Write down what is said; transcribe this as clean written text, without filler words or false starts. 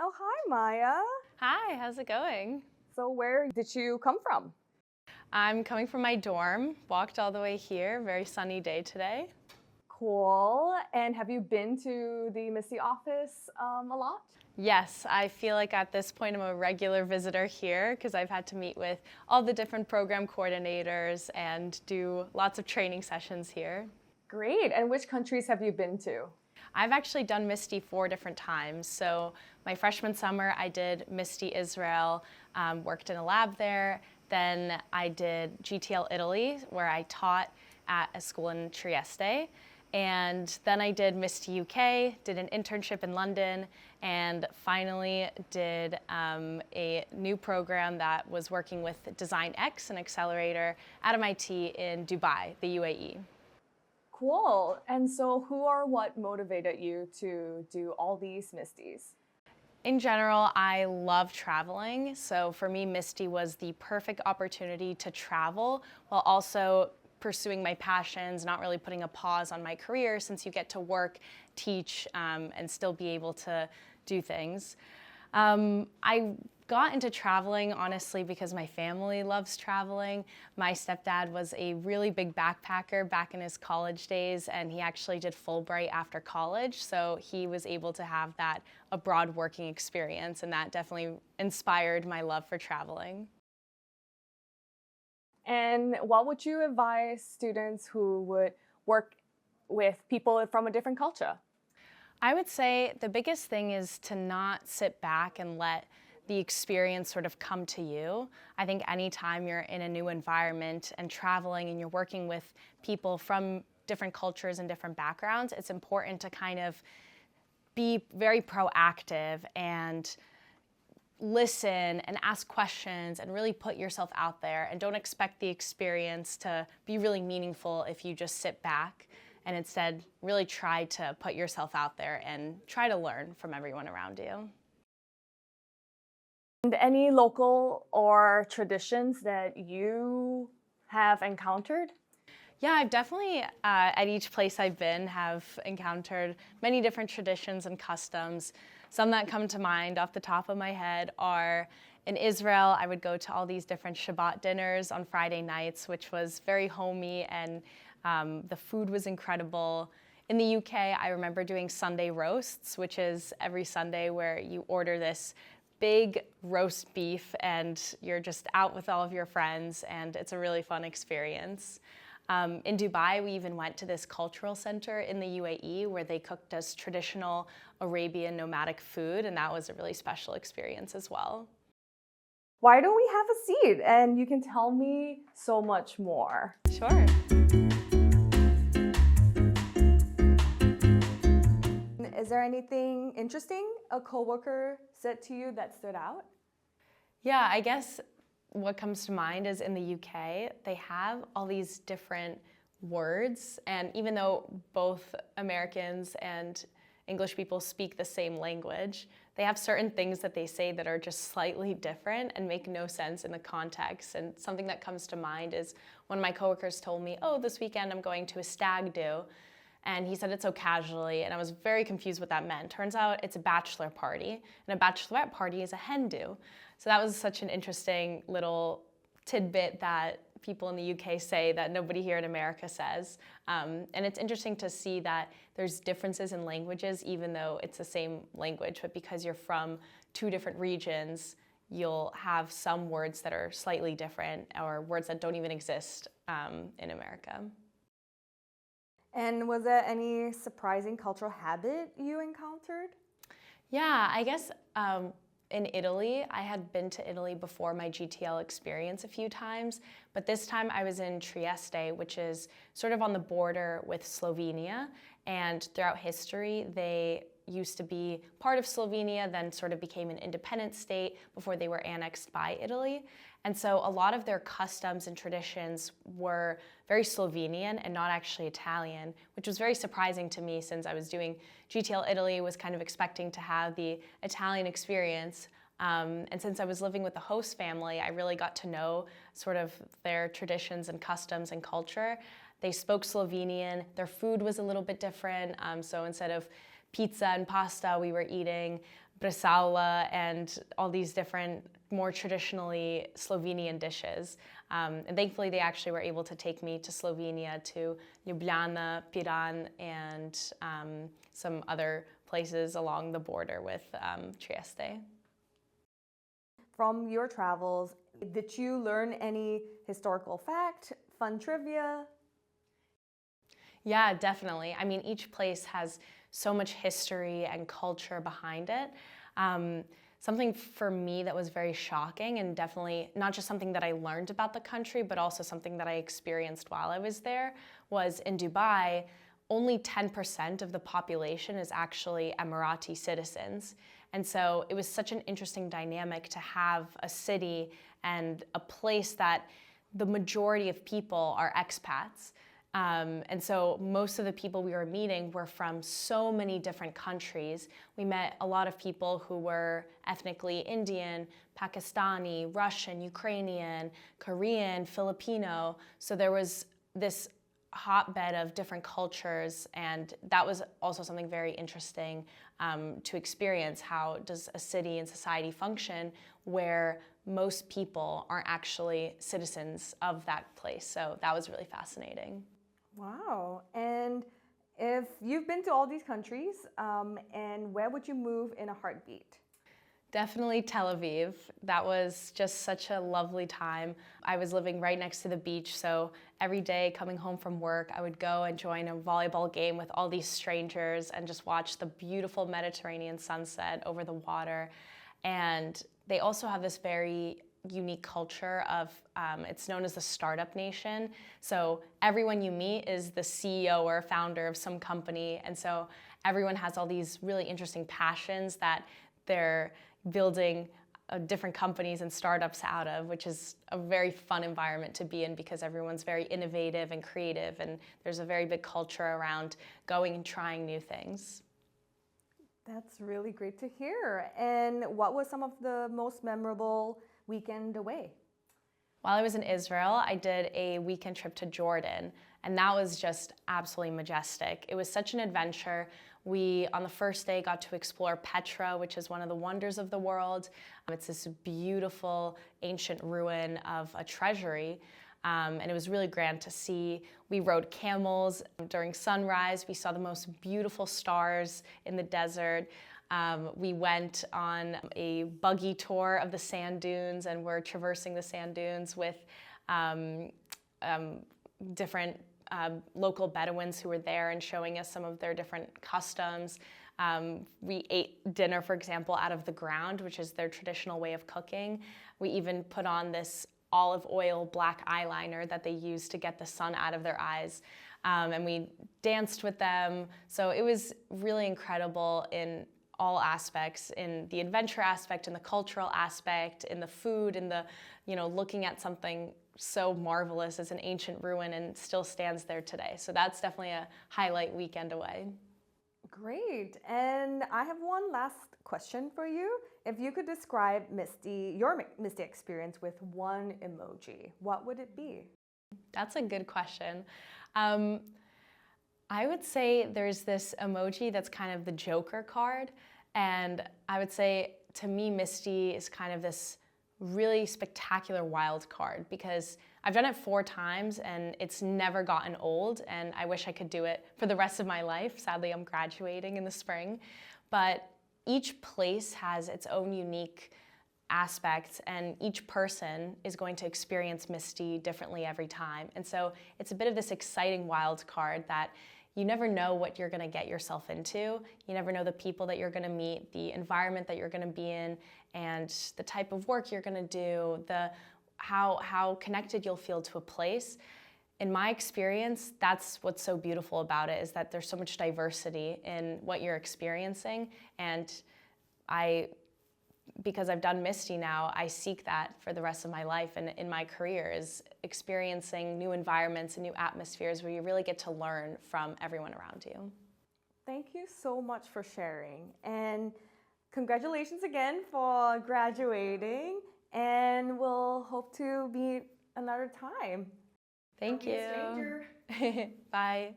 Oh, hi, Maya. Hi, how's it going? So where did you come from? I'm coming from my dorm, walked all the way here, very sunny day today. Cool. And have you been to the MISTI office a lot? Yes, I feel like at this point I'm a regular visitor here because I've had to meet with all the different program coordinators and do lots of training sessions here. Great. And which countries have you been to? I've actually done MISTI 4 different times. So my freshman summer, I did MISTI Israel, worked in a lab there. Then I did GTL Italy, where I taught at a school in Trieste. And then I did MISTI UK, did an internship in London, and finally did a new program that was working with Design X, an accelerator at MIT in Dubai, the UAE. Cool. And so who or what motivated you to do all these MISTIs? In general, I love traveling. So for me, MISTI was the perfect opportunity to travel while also pursuing my passions, not really putting a pause on my career since you get to work, teach, and still be able to do things. I got into traveling, honestly, because my family loves traveling. My stepdad was a really big backpacker back in his college days, and he actually did Fulbright after college, so he was able to have that abroad working experience, and that definitely inspired my love for traveling. And what would you advise students who would work with people from a different culture? I would say the biggest thing is to not sit back and let the experience sort of come to you. I think anytime you're in a new environment and traveling and you're working with people from different cultures and different backgrounds, it's important to kind of be very proactive and listen and ask questions and really put yourself out there, and don't expect the experience to be really meaningful if you just sit back, and instead really try to put yourself out there and try to learn from everyone around you. And any local or traditions that you have encountered? Yeah, I've definitely, at each place I've been, have encountered many different traditions and customs. Some that come to mind off the top of my head are in Israel, I would go to all these different Shabbat dinners on Friday nights, which was very homey, and the food was incredible. In the UK, I remember doing Sunday roasts, which is every Sunday where you order this big roast beef and you're just out with all of your friends, and it's a really fun experience. In Dubai, we even went to this cultural center in the UAE where they cooked us traditional Arabian nomadic food, and that was a really special experience as well. Why don't we have a seat and you can tell me so much more? Sure. Is there anything interesting a coworker said to you that stood out? Yeah, I guess what comes to mind is in the UK, they have all these different words, and even though both Americans and English people speak the same language, they have certain things that they say that are just slightly different and make no sense in the context. And something that comes to mind is one of my coworkers told me, oh, this weekend I'm going to a stag do. And he said it so casually, and I was very confused what that meant. Turns out it's a bachelor party, and a bachelorette party is a hen do. So that was such an interesting little tidbit that people in the UK say that nobody here in America says. And it's interesting to see that there's differences in languages, even though it's the same language, but because you're from 2 different regions, you'll have some words that are slightly different, or words that don't even exist in America. And was there any surprising cultural habit you encountered? Yeah, I guess in Italy, I had been to Italy before my GTL experience a few times, but this time I was in Trieste, which is sort of on the border with Slovenia, and throughout history, they used to be part of Slovenia, then sort of became an independent state before they were annexed by Italy. And so a lot of their customs and traditions were very Slovenian and not actually Italian, which was very surprising to me since I was doing GTL Italy, was kind of expecting to have the Italian experience. And since I was living with the host family, I really got to know sort of their traditions and customs and culture. They spoke Slovenian, their food was a little bit different. So instead of pizza and pasta, we were eating bresaola and all these different, more traditionally Slovenian dishes. And thankfully, they actually were able to take me to Slovenia, to Ljubljana, Piran, and some other places along the border with Trieste. From your travels, did you learn any historical fact, fun trivia? Yeah, definitely. I mean, each place has so much history and culture behind it. Something for me that was very shocking, and definitely not just something that I learned about the country, but also something that I experienced while I was there, was in Dubai, only 10% of the population is actually Emirati citizens. And so it was such an interesting dynamic to have a city and a place that the majority of people are expats. And so most of the people we were meeting were from so many different countries. We met a lot of people who were ethnically Indian, Pakistani, Russian, Ukrainian, Korean, Filipino. So there was this hotbed of different cultures, and that was also something very interesting to experience. How does a city and society function where most people aren't actually citizens of that place? So that was really fascinating. Wow. And if you've been to all these countries, and where would you move in a heartbeat? Definitely Tel Aviv. That was just such a lovely time. I was living right next to the beach, so every day coming home from work, I would go and join a volleyball game with all these strangers and just watch the beautiful Mediterranean sunset over the water. And they also have this very unique culture of, it's known as the startup nation. So everyone you meet is the CEO or founder of some company. And so everyone has all these really interesting passions that they're building different companies and startups out of, which is a very fun environment to be in because everyone's very innovative and creative, and there's a very big culture around going and trying new things. That's really great to hear. And what was some of the most memorable weekend away? While I was in Israel, I did a weekend trip to Jordan, and that was just absolutely majestic. It was such an adventure. We, on the first day, got to explore Petra, which is one of the wonders of the world. It's this beautiful ancient ruin of a treasury, and it was really grand to see. We rode camels during sunrise. We saw the most beautiful stars in the desert. We went on a buggy tour of the sand dunes, and we're traversing the sand dunes with different local Bedouins who were there and showing us some of their different customs. We ate dinner, for example, out of the ground, which is their traditional way of cooking. We even put on this olive oil black eyeliner that they use to get the sun out of their eyes. And we danced with them. So it was really incredible in all aspects, in the adventure aspect, in the cultural aspect, in the food, in the, looking at something so marvelous as an ancient ruin and still stands there today. So that's definitely a highlight weekend away. Great. And I have one last question for you. If you could describe your MISTI experience with one emoji, what would it be? That's a good question. I would say there's this emoji that's kind of the Joker card. And I would say, to me, MISTI is kind of this really spectacular wild card because I've done it 4 times and it's never gotten old, and I wish I could do it for the rest of my life. Sadly, I'm graduating in the spring. But each place has its own unique aspects, and each person is going to experience MISTI differently every time. And so it's a bit of this exciting wild card that you never know what you're going to get yourself into. You never know the people that you're going to meet, the environment that you're going to be in, and the type of work you're going to do, how connected you'll feel to a place. In my experience, that's what's so beautiful about it, is that there's so much diversity in what you're experiencing. And because I've done MISTI now, I seek that for the rest of my life and in my career, is experiencing new environments and new atmospheres where you really get to learn from everyone around you. Thank you so much for sharing. And congratulations again for graduating. And we'll hope to meet another time. Thank you. Don't be a stranger. Bye.